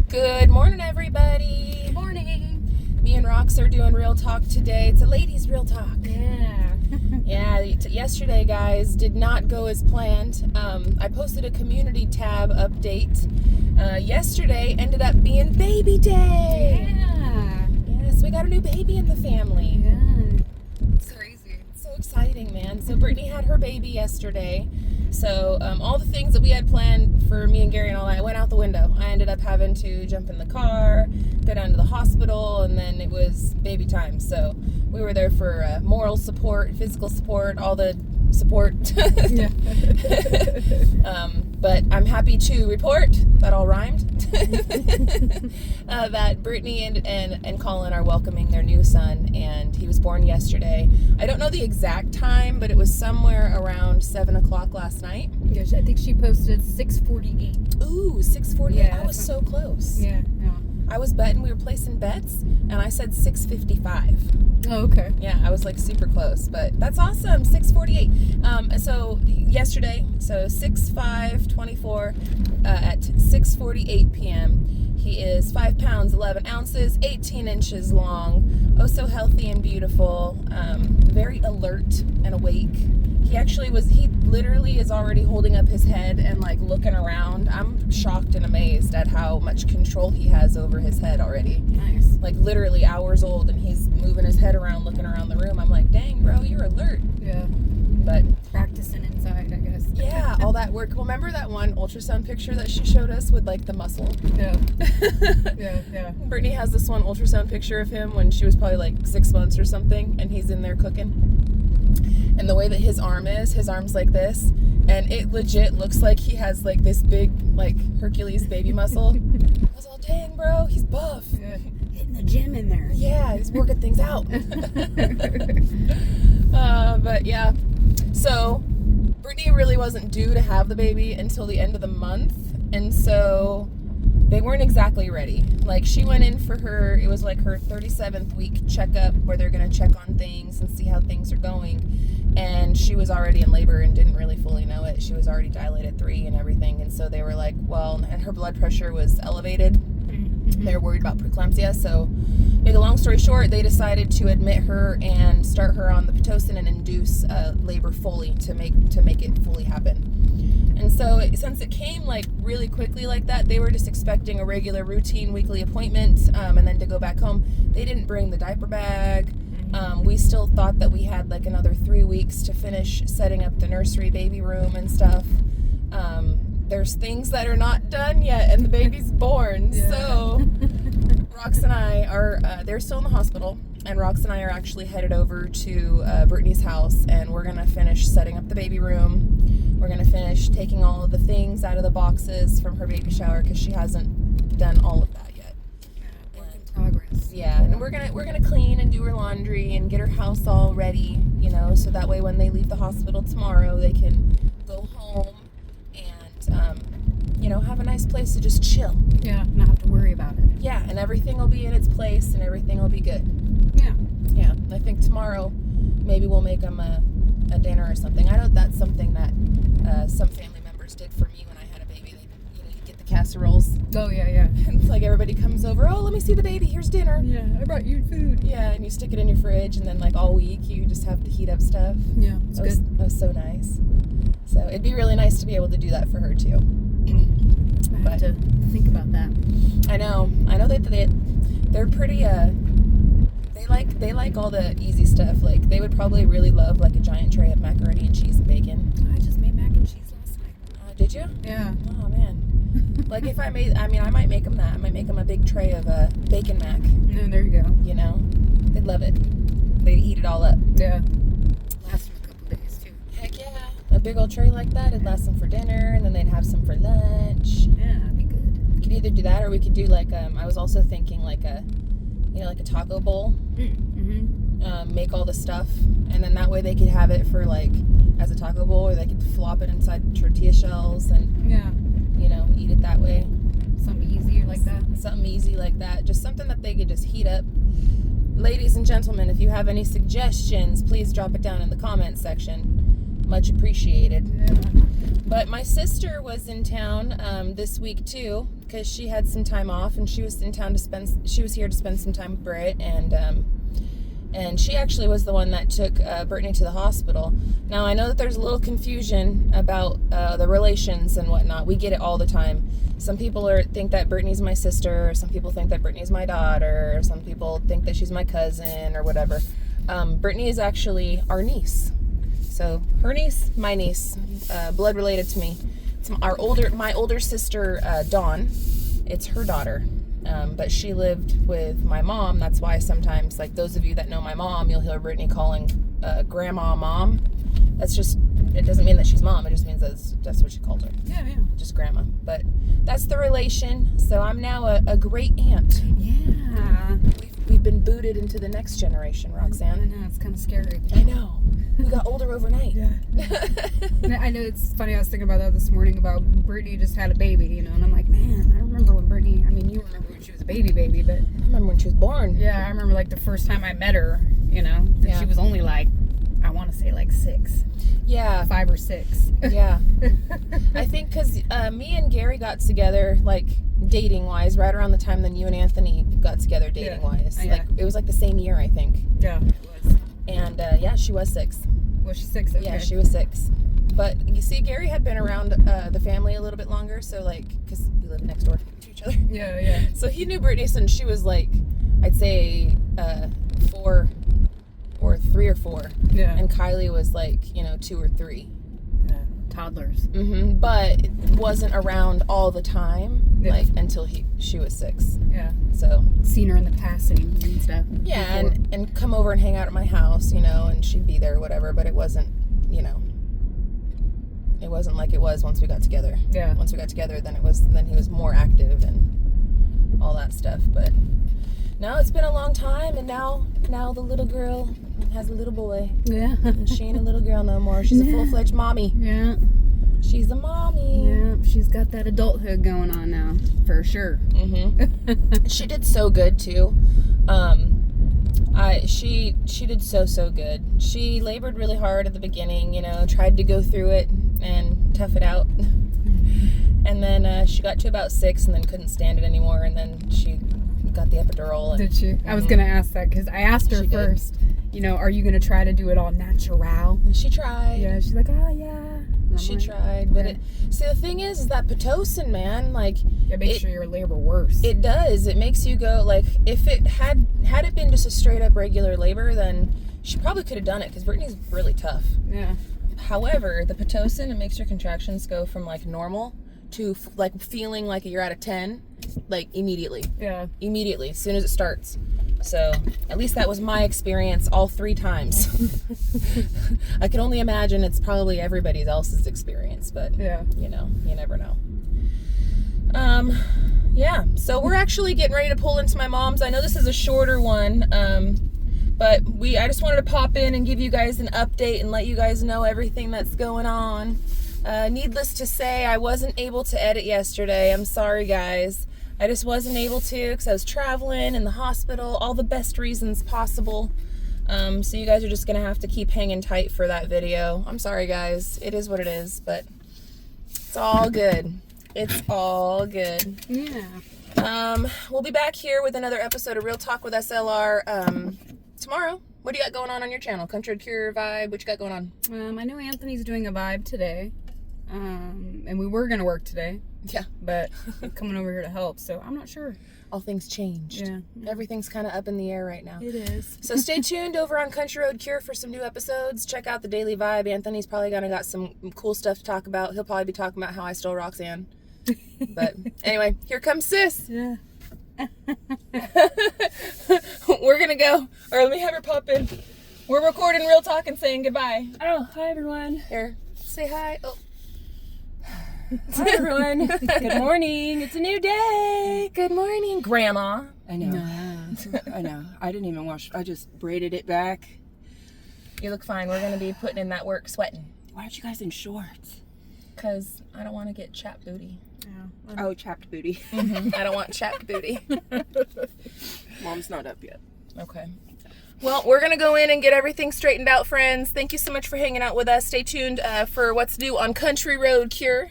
Good morning, everybody. Good morning. Me and Rox are doing Real Talk today. It's a ladies' Real Talk. Yeah. Yeah, yesterday, guys, did not go as planned. I posted a community tab update. Yesterday ended up being baby day. Yeah. Yes, we got a new baby in the family. Yeah. It's crazy. So exciting, man. So Brittany had her baby yesterday. So all the things that we had planned for me and Gary and all that went out the window. I ended up having to jump in the car, go down to the hospital, and then it was baby time. So we were there for moral support, physical support, all the support. Yeah. But I'm happy to report, that all rhymed, that Brittany and Colin are welcoming their new son, and he was born yesterday. I don't know the exact time, but it was somewhere around 7 o'clock last night. Yeah, I think she posted 6:48. Ooh, 6:48. Yeah, I was so close. Yeah. I was betting, we were placing bets, and I said 6:55. Oh, okay. Yeah, I was like super close, but that's awesome. 6:48. So yesterday, so 6/5/24 at 6:48 p.m. He is 5 pounds 11 ounces, 18 inches long. Oh, so healthy and beautiful. Very alert and awake. He literally is already holding up his head and like looking around. I'm shocked and amazed at how much control he has over his head already. Nice. Like literally hours old, and he's moving his head around, looking around the room. I'm like, dang, bro, you're alert. Yeah. But Practicing inside, I guess. yeah, all that work. Well, remember that one ultrasound picture that she showed us with like the muscle? Yeah. Yeah. Brittany has this one ultrasound picture of him when she was probably like 6 months or something, and he's in there cooking. And the way that his arm's like this, and it legit looks like he has like this big like Hercules baby muscle. I was all, dang, bro, he's buff. Yeah. Hitting the gym in there. Yeah, he's working things out. But yeah, so Brittany really wasn't due to have the baby until the end of the month, and so they weren't exactly ready. Like, she went in for it was like her 37th week checkup where they're going to check on things and see how things are going. And she was already in labor and didn't really fully know it. She was already dilated 3 and everything. And so they were like, well, and her blood pressure was elevated. Mm-hmm. They were worried about preeclampsia. So, make a long story short, they decided to admit her and start her on the Pitocin and induce labor fully to make it fully happen. And so since it came like really quickly like that, they were just expecting a regular routine weekly appointment and then to go back home. They didn't bring the diaper bag. We still thought that we had like another 3 weeks to finish setting up the nursery baby room and stuff. There's things that are not done yet, and the baby's born. Yeah. So Rox and I are, they're still in the hospital, and Rox and I are actually headed over to Brittany's house, and we're going to finish setting up the baby room. We're going to finish taking all of the things out of the boxes from her baby shower, because she hasn't done all of that yet. Yeah, work in progress. Yeah, and we're gonna clean and do her laundry and get her house all ready, so that way when they leave the hospital tomorrow, they can go home and, have a nice place to just chill. Yeah, not have to worry about it. Yeah, and everything will be in its place and everything will be good. Yeah. Yeah, and I think tomorrow maybe we'll make them a dinner or something. I know that's something that some family members did for me when I had a baby. They, you get the casseroles. Oh, yeah. It's like everybody comes over, oh, let me see the baby, here's dinner. Yeah, I brought you food. Yeah, and you stick it in your fridge, and then like all week you just have to heat up stuff. Yeah, it's good. That was so nice. So it'd be really nice to be able to do that for her too. I have to think about that. I know that they're pretty they like all the easy stuff. Like, they would probably really love like a giant tray of macaroni and cheese and bacon. I just made mac and cheese last night. Did you? Yeah. Oh man. Like, if I might make them that. I might make them a big tray of bacon mac. Yeah, there you go. They'd love it. They'd eat it all up. Yeah. Last them a couple days too. Heck yeah. A big old tray like that, it'd last them for dinner, and then they'd have some for lunch. Yeah, that'd be good. We could either do that, or we could do like, I was also thinking like a taco bowl. Mm-hmm. Make all the stuff, and then that way they could have it for like as a taco bowl, or they could flop it inside tortilla shells and eat it that way. Something easier like that. Something easy like that. Just something that they could just heat up. Ladies and gentlemen, if you have any suggestions, please drop it down in the comments section. Much appreciated. Yeah. But my sister was in town this week too, because she had some time off, and she was in town she was here to spend some time with Britt, and she actually was the one that took Brittany to the hospital. Now, I know that there's a little confusion about the relations and whatnot. We get it all the time. Some people think that Brittany's my sister, or some people think that Brittany's my daughter, or some people think that she's my cousin, or whatever. Brittany is actually our niece. So her niece, my niece, blood related to me. It's my older sister, Dawn. It's her daughter. But she lived with my mom. That's why sometimes, like those of you that know my mom, you'll hear Brittany calling grandma mom. That's just, it doesn't mean that she's mom. It just means that's what she called her. Yeah. Just grandma. But that's the relation. So I'm now a great aunt. Yeah. We've been booted into the next generation, I Roxanne. know, it's kind of scary. I know. We got older overnight. Yeah. I know, it's funny, I was thinking about that this morning, about Brittany just had a baby, and I'm like, man, I remember when Brittany, I mean, you remember when she was a baby, but... I remember when she was born. Yeah, I remember, like, the first time I met her, and Yeah. she was only, like, I want to say, like, 6. Yeah. 5 or 6. Yeah. I think because me and Gary got together, like, dating-wise, right around the time that you and Anthony got together dating-wise. Yeah. Like, it was like the same year, I think. Yeah, it was. And, yeah, she was 6. Was she 6? Okay. Yeah, she was 6. But, you see, Gary had been around the family a little bit longer, so, like, because we live next door to each other. Yeah. So he knew Brittany since she was, like, I'd say 4 or 3 or 4. Yeah. And Kylie was, like, 2 or 3. Toddlers. But it wasn't around all the time, Yeah. like until she was 6. Yeah. So Seen her in the passing and stuff. yeah, before. and come over and hang out at my house, and she'd be there or whatever. But it wasn't, it wasn't like it was once we got together. Yeah. Once we got together, then he was more active and all that stuff. But no, it's been a long time, and now the little girl has a little boy. Yeah. And she ain't a little girl no more. She's a full-fledged mommy. Yeah. She's a mommy. Yeah. She's got that adulthood going on now, for sure. She did so good too. She did so good. She labored really hard at the beginning, tried to go through it and tough it out. And then she got to about 6 and then couldn't stand it anymore, and then she got the epidural. And, Did she? I was going to ask that, because I asked her She did. first, are you going to try to do it all natural? and she tried. Yeah, she's like, oh, yeah. And I'm She like, tried, but yeah. see, the thing is that Pitocin, man, like, It makes sure your labor worse. it does. It makes you go, like, if it had it been just a straight up regular labor, then she probably could have done it, because Brittany's really tough. Yeah. However, the Pitocin, it makes your contractions go from, like, normal to, like, feeling like you're at a 10, like, immediately, as soon as it starts. So, at least that was my experience all 3 times. I can only imagine it's probably everybody else's experience, but, Yeah. you never know. Yeah, so we're actually getting ready to pull into my mom's. I know this is a shorter one, but I just wanted to pop in and give you guys an update and let you guys know everything that's going on. Needless to say, I wasn't able to edit yesterday. I'm sorry, guys. I just wasn't able to because I was traveling, in the hospital, all the best reasons possible. So you guys are just going to have to keep hanging tight for that video. I'm sorry, guys. It is what it is, but it's all good. It's all good. Yeah. We'll be back here with another episode of Real Talk with SLR tomorrow. What do you got going on your channel? Country Road Cure vibe? What you got going on? I know Anthony's doing a vibe today. And we were going to work today. Yeah. But I'm coming over here to help, so I'm not sure. All things changed. Yeah. Everything's kind of up in the air right now. It is. So stay tuned over on Country Road Cure for some new episodes. Check out the Daily Vibe. Anthony's probably got some cool stuff to talk about. He'll probably be talking about how I stole Roxanne. But anyway, here comes Sis. Yeah. We're going to go. Or let me have her pop in. We're recording Real Talk and saying goodbye. Oh, hi everyone. Here, say hi. Oh. Hi everyone. Good morning. It's a new day. Good morning, Grandma. I know. I know. I didn't even wash. I just braided it back. You look fine. We're going to be putting in that work sweating. Why aren't you guys in shorts? Because I don't want to get chapped booty. Yeah. Oh, chapped booty. I don't want chapped booty. Mom's not up yet. Okay. Well, we're going to go in and get everything straightened out, friends. Thank you so much for hanging out with us. Stay tuned for what's new on Country Road Cure,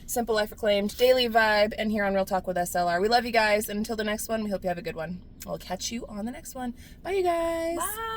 Simple Life Reclaimed, Daily Vibe, and here on Real Talk with SLR. We love you guys. And until the next one, we hope you have a good one. We'll catch you on the next one. Bye, you guys. Bye.